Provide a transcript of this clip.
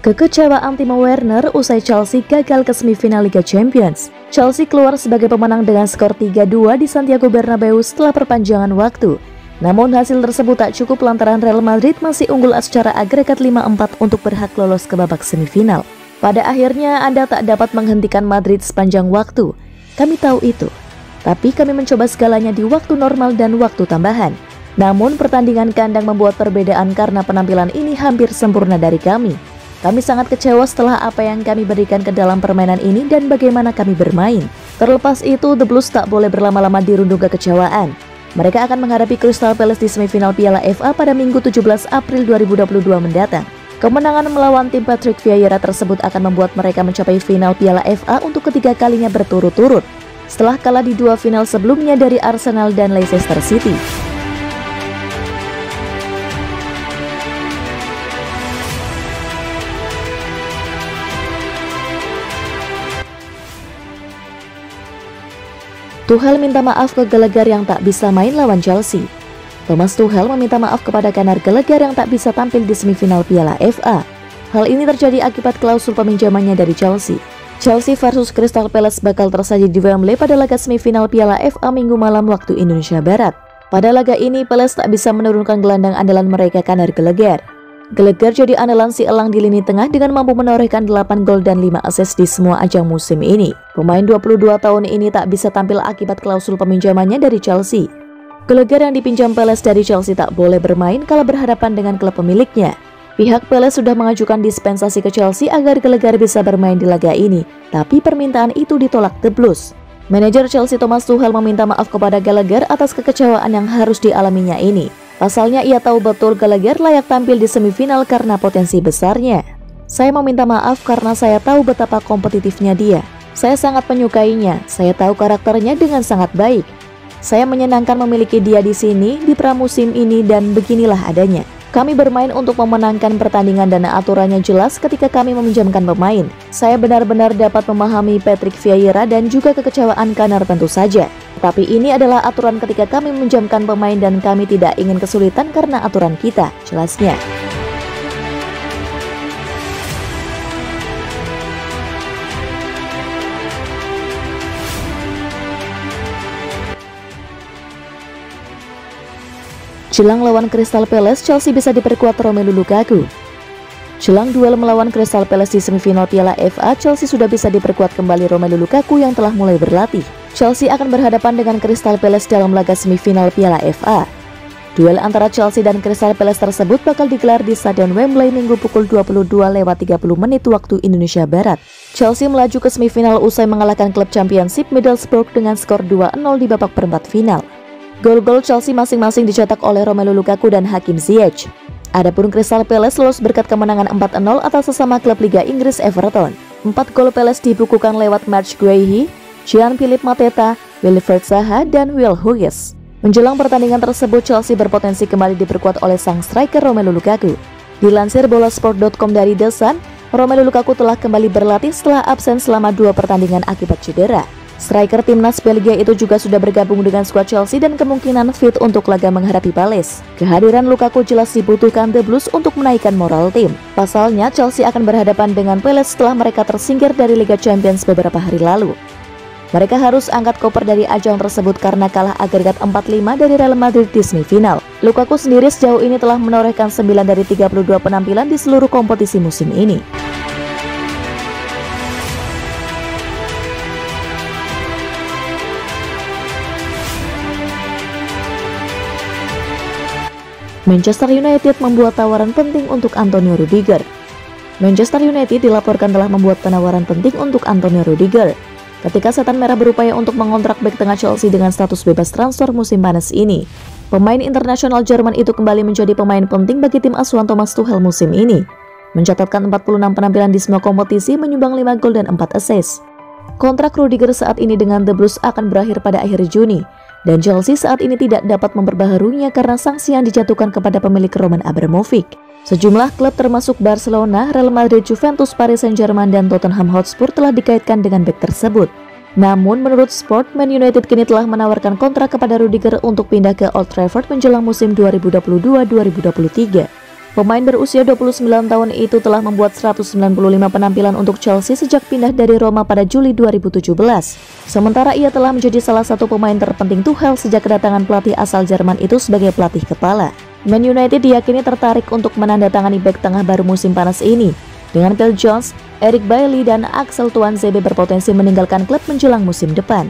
Kekecewaan Timo Werner usai Chelsea gagal ke semifinal Liga Champions. Chelsea keluar sebagai pemenang dengan skor 3-2 di Santiago Bernabeu setelah perpanjangan waktu. Namun hasil tersebut tak cukup lantaran Real Madrid masih unggul secara agregat 5-4 untuk berhak lolos ke babak semifinal. Pada akhirnya Anda tak dapat menghentikan Madrid sepanjang waktu. Kami tahu itu. Tapi kami mencoba segalanya di waktu normal dan waktu tambahan. Namun pertandingan kandang membuat perbedaan karena penampilan ini hampir sempurna dari kami. Kami sangat kecewa setelah apa yang kami berikan ke dalam permainan ini dan bagaimana kami bermain. Terlepas itu, The Blues tak boleh berlama-lama dirundung kekecewaan. Mereka akan menghadapi Crystal Palace di semifinal Piala FA pada Minggu 17 April 2022 mendatang. Kemenangan melawan tim Patrick Vieira tersebut akan membuat mereka mencapai final Piala FA untuk ketiga kalinya berturut-turut, setelah kalah di dua final sebelumnya dari Arsenal dan Leicester City. Tuchel minta maaf ke Gallagher yang tak bisa main lawan Chelsea. Thomas Tuchel meminta maaf kepada kanar Gallagher yang tak bisa tampil di semifinal Piala FA. Hal ini terjadi akibat klausul peminjamannya dari Chelsea. Chelsea versus Crystal Palace bakal tersaji di Wembley pada laga semifinal Piala FA Minggu malam waktu Indonesia Barat. Pada laga ini, Palace tak bisa menurunkan gelandang andalan mereka kanar Gallagher. Gallagher jadi andalan si elang di lini tengah dengan mampu menorehkan 8 gol dan 5 assist di semua ajang musim ini. Pemain 22 tahun ini tak bisa tampil akibat klausul peminjamannya dari Chelsea. Gallagher yang dipinjam Palace dari Chelsea tak boleh bermain kalau berhadapan dengan klub pemiliknya. Pihak Palace sudah mengajukan dispensasi ke Chelsea agar Gallagher bisa bermain di laga ini, tapi permintaan itu ditolak The Blues. Manajer Chelsea Thomas Tuchel meminta maaf kepada Gallagher atas kekecewaan yang harus dialaminya ini. Pasalnya ia tahu betul Gallagher layak tampil di semifinal karena potensi besarnya. Saya meminta maaf karena saya tahu betapa kompetitifnya dia. Saya sangat menyukainya, saya tahu karakternya dengan sangat baik. Saya menyenangkan memiliki dia di sini di pramusim ini dan beginilah adanya. Kami bermain untuk memenangkan pertandingan dan aturannya jelas ketika kami meminjamkan pemain. Saya benar-benar dapat memahami Patrick Vieira dan juga kekecewaan kanar tentu saja. Tapi ini adalah aturan ketika kami meminjamkan pemain dan kami tidak ingin kesulitan karena aturan kita, jelasnya. Jelang lawan Crystal Palace, Chelsea bisa diperkuat Romelu Lukaku. Jelang duel melawan Crystal Palace di semifinal Piala FA, Chelsea sudah bisa diperkuat kembali Romelu Lukaku yang telah mulai berlatih. Chelsea akan berhadapan dengan Crystal Palace dalam laga semifinal Piala FA. Duel antara Chelsea dan Crystal Palace tersebut bakal digelar di Stadion Wembley Minggu pukul 22:30 waktu Indonesia Barat. Chelsea melaju ke semifinal usai mengalahkan klub Championship Middlesbrough dengan skor 2-0 di babak perempat final. Gol-gol Chelsea masing-masing dicetak oleh Romelu Lukaku dan Hakim Ziyech. Adapun Crystal Palace lolos berkat kemenangan 4-0 atas sesama klub Liga Inggris Everton. 4 gol Palace dibukukan lewat Marc Guehi, Jean-Philippe Mateta, Wilfried Zaha, dan Will Hughes. Menjelang pertandingan tersebut, Chelsea berpotensi kembali diperkuat oleh sang striker Romelu Lukaku. Dilansir bolasport.com dari The Sun, Romelu Lukaku telah kembali berlatih setelah absen selama 2 pertandingan akibat cedera. Striker timnas Belgia itu juga sudah bergabung dengan skuad Chelsea dan kemungkinan fit untuk laga menghadapi Palace. Kehadiran Lukaku jelas dibutuhkan The Blues untuk menaikkan moral tim. Pasalnya, Chelsea akan berhadapan dengan Palace setelah mereka tersingkir dari Liga Champions beberapa hari lalu. Mereka harus angkat koper dari ajang tersebut karena kalah agregat 4-5 dari Real Madrid di semifinal. Lukaku sendiri sejauh ini telah menorehkan 9 dari 32 penampilan di seluruh kompetisi musim ini. Manchester United membuat tawaran penting untuk Antonio Rudiger. Manchester United dilaporkan telah membuat penawaran penting untuk Antonio Rudiger. Ketika Setan Merah berupaya untuk mengontrak bek tengah Chelsea dengan status bebas transfer musim panas ini, pemain internasional Jerman itu kembali menjadi pemain penting bagi tim asuhan Thomas Tuchel musim ini. Mencatatkan 46 penampilan di semua kompetisi, menyumbang 5 gol dan 4 assist. Kontrak Rudiger saat ini dengan The Blues akan berakhir pada akhir Juni. Dan Chelsea saat ini tidak dapat memperbaharuinya karena sanksi yang dijatuhkan kepada pemilik Roman Abramovich. Sejumlah klub termasuk Barcelona, Real Madrid, Juventus, Paris Saint-Germain, dan Tottenham Hotspur telah dikaitkan dengan bek tersebut. Namun menurut Sport, Man United kini telah menawarkan kontrak kepada Rudiger untuk pindah ke Old Trafford menjelang musim 2022-2023. Pemain berusia 29 tahun itu telah membuat 195 penampilan untuk Chelsea sejak pindah dari Roma pada Juli 2017. Sementara ia telah menjadi salah satu pemain terpenting Tuchel sejak kedatangan pelatih asal Jerman itu sebagai pelatih kepala. Man United diyakini tertarik untuk menandatangani bek tengah baru musim panas ini. Dengan Phil Jones, Eric Bailly dan Axel Tuanzebe berpotensi meninggalkan klub menjelang musim depan.